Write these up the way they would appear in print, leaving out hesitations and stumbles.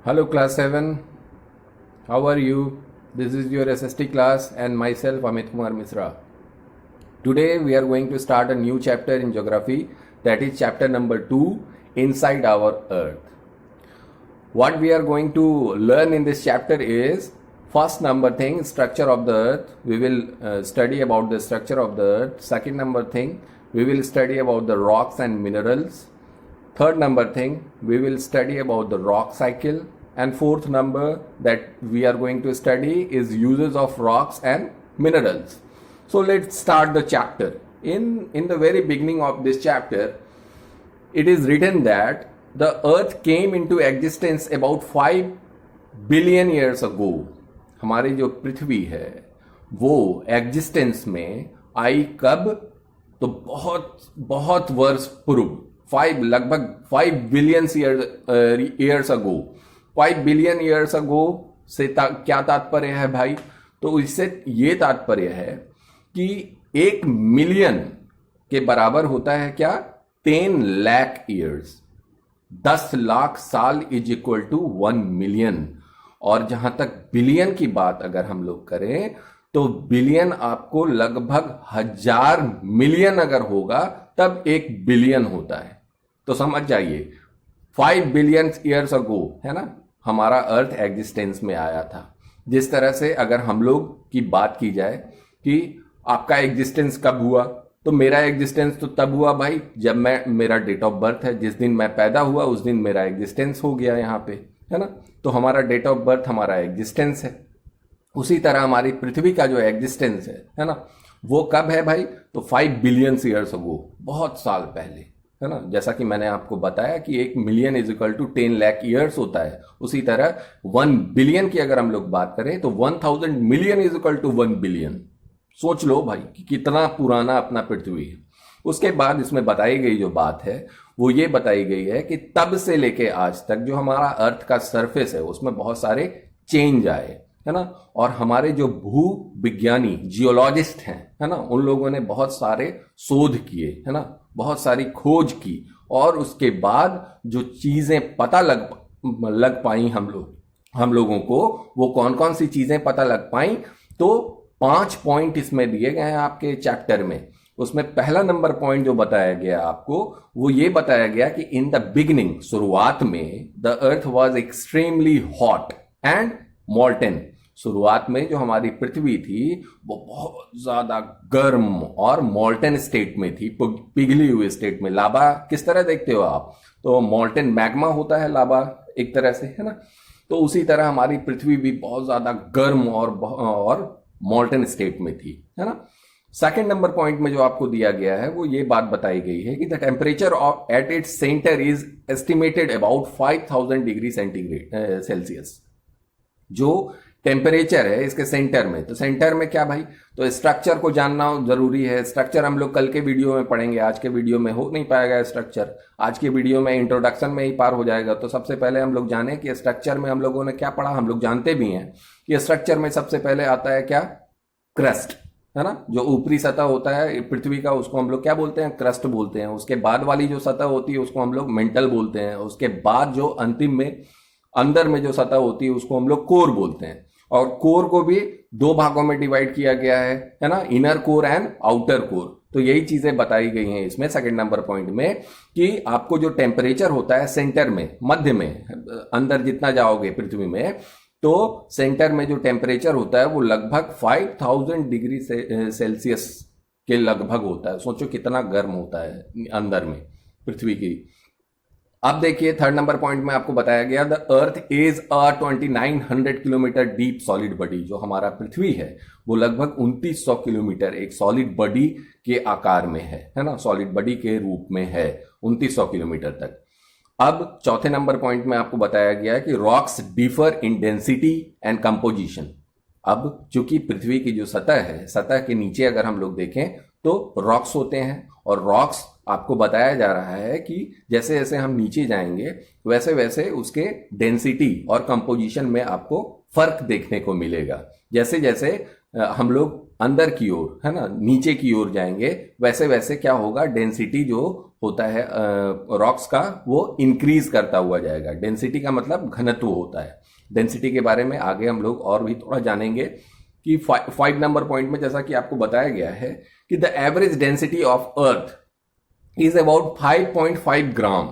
Hello class 7, how are you? This is your SST class and myself Amit Kumar Misra. Today we are going to start a new chapter in geography, that is chapter number 2, Inside Our Earth. What we are going to learn in this chapter is first number thing, structure of the earth. We will study about the structure of the earth. Second number thing, we will study about the rocks and minerals. Third number thing, we will study about the rock cycle. And fourth number that we are going to study is uses of rocks and minerals. So let's start the chapter. In the very beginning of this chapter, it is written that the earth came into existence about 5 billion years ago. हमारी जो पृथ्वी है वो existence में आई कब? तो बहुत बहुत वर्ष पूर्व, लगभग 5 billion years ago. 5 billion years ago से क्या तात्पर्य है भाई? तो इससे ये तात्पर्य है कि 1 मिलियन के बराबर होता है क्या? 10 लाख ईयर्स। 10 लाख साल इज इक्वल टू 1 मिलियन। और जहां तक बिलियन की बात अगर हम लोग करें तो बिलियन आपको लगभग 1000 मिलियन अगर होगा तब 1 बिलियन होता है। तो समझ जाइए 5 बिलियन ईयर्स अगो है ना हमारा अर्थ एग्जिस्टेंस में आया था। जिस तरह से अगर हम लोग की बात की जाए कि आपका एग्जिस्टेंस कब हुआ, तो मेरा एग्जिस्टेंस तो तब हुआ भाई जब मेरा डेट ऑफ बर्थ है, जिस दिन मैं पैदा हुआ उस दिन मेरा एग्जिस्टेंस हो गया यहाँ पे, है ना। तो हमारा डेट ऑफ बर्थ हमारा एग्जिस्टेंस है। उसी तरह हमारी पृथ्वी का जो एग्जिस्टेंस है ना, वो कब है भाई? तो 5 बिलियन ईयर्स अगो, बहुत साल पहले, है ना। जैसा कि मैंने आपको बताया कि 1 million is equal to 10 lakh years होता है। उसी तरह 1 बिलियन की अगर हम लोग बात करें तो 1000 million is equal to 1 billion. सोच लो भाई कि कितना पुराना अपना पृथ्वी है। उसके बाद इसमें बताई गई जो बात है वो ये बताई गई है कि तब से लेके आज तक जो हमारा अर्थ का सरफेस है उसमें बहुत सारे चेंज आए, है ना। और हमारे जो भू विज्ञानी जियोलॉजिस्ट हैं, है ना, उन लोगों ने बहुत सारे शोध किए, है ना, बहुत सारी खोज की। और उसके बाद जो चीजें पता लग पाई हम लोगों को, वो कौन कौन सी चीजें पता लग पाई? तो 5 पॉइंट इसमें दिए गए हैं आपके चैप्टर में। उसमें पहला नंबर पॉइंट जो बताया गया आपको वो ये बताया गया कि इन द बिगिनिंग, शुरुआत में, the earth was extremely hot and मॉल्टन। शुरुआत में जो हमारी पृथ्वी थी वो बहुत ज्यादा गर्म और मॉल्टन स्टेट में थी, पिघली हुई स्टेट में। लावा किस तरह देखते हो आप? तो मॉल्टन मैग्मा होता है लावा एक तरह से, है ना। तो उसी तरह हमारी पृथ्वी भी बहुत ज्यादा गर्म और मॉल्टन स्टेट में थी, है ना। सेकेंड नंबर पॉइंट में जो आपको दिया गया है वो ये बात बताई गई है कि the temperature at its centre is estimated about 5000 degree centigrade Celsius. जो टेम्परेचर है इसके सेंटर में, तो सेंटर में क्या भाई? तो स्ट्रक्चर को जानना जरूरी है। स्ट्रक्चर हम लोग कल के वीडियो में पढ़ेंगे, आज के वीडियो में हो नहीं पाएगा स्ट्रक्चर। आज के वीडियो में इंट्रोडक्शन में ही पार हो जाएगा। तो सबसे पहले हम लोग जाने कि स्ट्रक्चर में हम लोगों ने क्या पढ़ा। हम लोग जानते भी हैं कि स्ट्रक्चर में सबसे पहले आता है क्या? क्रस्ट, है ना। जो ऊपरी सतह होता है पृथ्वी का उसको हम लोग क्या बोलते हैं? क्रस्ट बोलते हैं। उसके बाद वाली जो सतह होती है उसको हम लोग मेंटल बोलते हैं। उसके बाद जो अंतिम में अंदर में जो सतह होती है उसको हम लोग कोर बोलते हैं। और कोर को भी 2 भागों में डिवाइड किया गया है ना, inner core and outer core. तो यही चीजें बताई गई हैं इसमें सेकंड नंबर पॉइंट में कि आपको जो टेम्परेचर होता है सेंटर में, मध्य में, अंदर जितना जाओगे पृथ्वी में, तो सेंटर में जो टेम्परेचर होता है वो लगभग 5000 डिग्री सेल्सियस के लगभग होता है। सोचो कितना गर्म होता है अंदर में पृथ्वी की। अब देखिए थर्ड नंबर पॉइंट में आपको बताया गया the earth is a 2900 kilometre deep solid body. जो हमारा पृथ्वी है वो लगभग 2900 किलोमीटर एक सॉलिड बॉडी के आकार में है ना, सॉलिड बॉडी के रूप में है 2900 किलोमीटर तक। अब चौथे नंबर पॉइंट में आपको बताया गया है कि rocks differ in density and composition. अब चूंकि पृथ्वी की जो सतह है, सतह के नीचे अगर हम लोग देखें तो रॉक्स होते हैं। और रॉक्स आपको बताया जा रहा है कि जैसे जैसे हम नीचे जाएंगे वैसे वैसे उसके डेंसिटी और कंपोजिशन में आपको फर्क देखने को मिलेगा। जैसे जैसे हम लोग अंदर की ओर, है ना, नीचे की ओर जाएंगे वैसे वैसे क्या होगा? डेंसिटी जो होता है रॉक्स का वो इंक्रीज करता हुआ जाएगा। डेंसिटी का मतलब घनत्व होता है। डेंसिटी के बारे में आगे हम लोग और भी थोड़ा जानेंगे कि 5 नंबर पॉइंट में जैसा कि आपको बताया गया है कि the average density of earth is about 5.5 ग्राम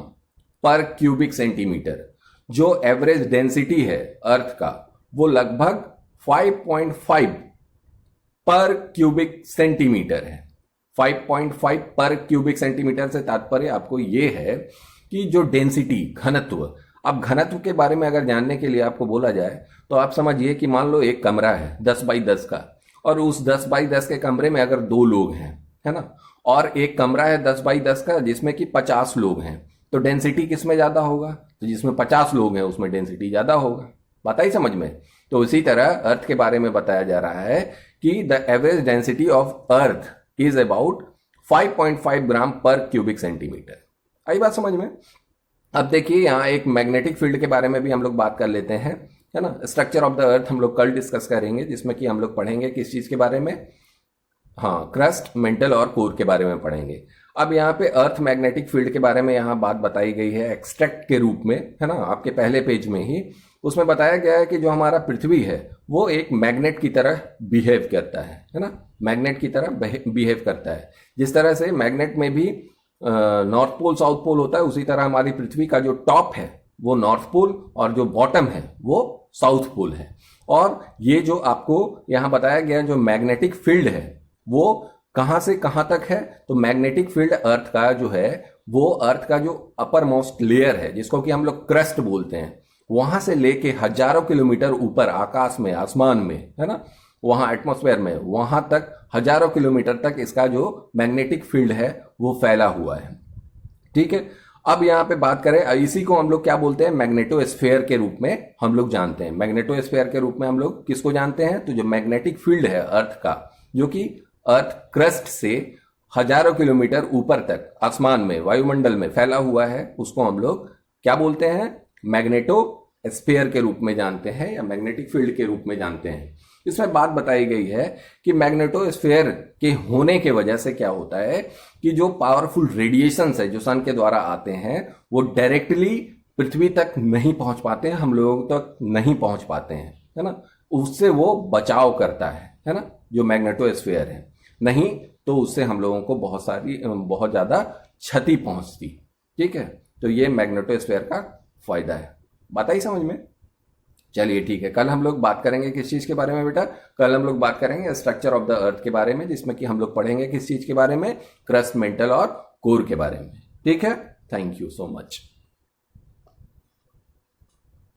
पर क्यूबिक सेंटीमीटर। जो एवरेज डेंसिटी है अर्थ का वो लगभग 5.5 पर क्यूबिक सेंटीमीटर है। 5.5 पर क्यूबिक सेंटीमीटर से तात्पर्य आपको यह है कि जो डेंसिटी घनत्व, अब घनत्व के बारे में अगर जानने के लिए आपको बोला जाए तो आप समझिए कि मान लो एक कमरा है 10 बाई 10 का, और उस 10 बाई 10 के कमरे में अगर 2 लोग हैं, है ना, और एक कमरा है 10 बाई 10 का जिसमें कि 50 लोग हैं, तो डेंसिटी किस में ज्यादा होगा? तो जिसमें 50 लोग हैं उसमें डेंसिटी ज्यादा होगा। बात आई समझ में? तो इसी तरह अर्थ के बारे में बताया जा रहा है कि the average density of earth is about 5.5 ग्राम पर क्यूबिक सेंटीमीटर। आई बात समझ में? अब देखिए यहाँ एक मैग्नेटिक फील्ड के बारे में भी हम लोग बात कर लेते हैं, है ना। स्ट्रक्चर ऑफ द अर्थ हम लोग कल डिस्कस करेंगे, जिसमें कि हम लोग पढ़ेंगे किस चीज के बारे में, हाँ, क्रस्ट, मेंटल और कोर के बारे में पढ़ेंगे। अब यहाँ पे अर्थ मैग्नेटिक फील्ड के बारे में यहाँ बात बताई गई है एक्सट्रैक्ट के रूप में, है ना, आपके पहले पेज में ही। उसमें बताया गया है कि जो हमारा पृथ्वी है वो एक मैग्नेट की तरह बिहेव करता है ना, मैग्नेट की तरह बिहेव करता है। जिस तरह से मैग्नेट में भी नॉर्थ पोल साउथ पोल होता है, उसी तरह हमारी पृथ्वी का जो टॉप है वो नॉर्थ पोल और जो बॉटम है वो साउथ पोल है। और ये जो आपको यहाँ बताया गया जो मैग्नेटिक फील्ड है वो कहां से कहां तक है, तो मैग्नेटिक फील्ड अर्थ का जो है वो अर्थ का जो अपर मोस्ट लेयर है जिसको कि हम लोग क्रस्ट बोलते हैं, वहां से लेके हजारों किलोमीटर ऊपर आकाश में, आसमान में, है ना, वहां एटमॉस्फेयर में, वहां तक हजारों किलोमीटर तक इसका जो मैग्नेटिक फील्ड है वो फैला हुआ है। ठीक है, अब यहां पे बात करें, इसी को हम लोग क्या बोलते हैं, मैग्नेटोस्फेयर के रूप में हम लोग जानते हैं। मैग्नेटोस्फेयर के रूप में हम लोग किसको जानते हैं, तो जो मैग्नेटिक फील्ड है अर्थ का, जो कि अर्थ क्रस्ट से हजारों किलोमीटर ऊपर तक आसमान में, वायुमंडल में फैला हुआ है, उसको हम लोग क्या बोलते हैं, मैग्नेटोस्फेयर के रूप में जानते हैं या मैग्नेटिक फील्ड के रूप में जानते हैं। इसमें बात बताई गई है कि मैग्नेटोस्फेयर के होने के वजह से क्या होता है कि जो पावरफुल रेडिएशंस है जो सन के द्वारा आते हैं वो डायरेक्टली पृथ्वी तक नहीं पहुंच पाते हैं, हम लोगों तक नहीं पहुंच पाते हैं, है ना, उससे वो बचाव करता है ना, जो मैग्नेटोस्फेयर है। नहीं तो उससे हम लोगों को बहुत ज्यादा क्षति पहुंचती। ठीक है, तो ये मैग्नेटोस्फेयर का फायदा है। बात आई समझ में? चलिए ठीक है, कल हम लोग बात करेंगे किस चीज के बारे में बेटा, कल हम लोग बात करेंगे स्ट्रक्चर ऑफ द अर्थ के बारे में, जिसमें कि हम लोग पढ़ेंगे किस चीज के बारे में, क्रस्ट, मेंटल और कोर के बारे में। ठीक है, थैंक यू सो मच।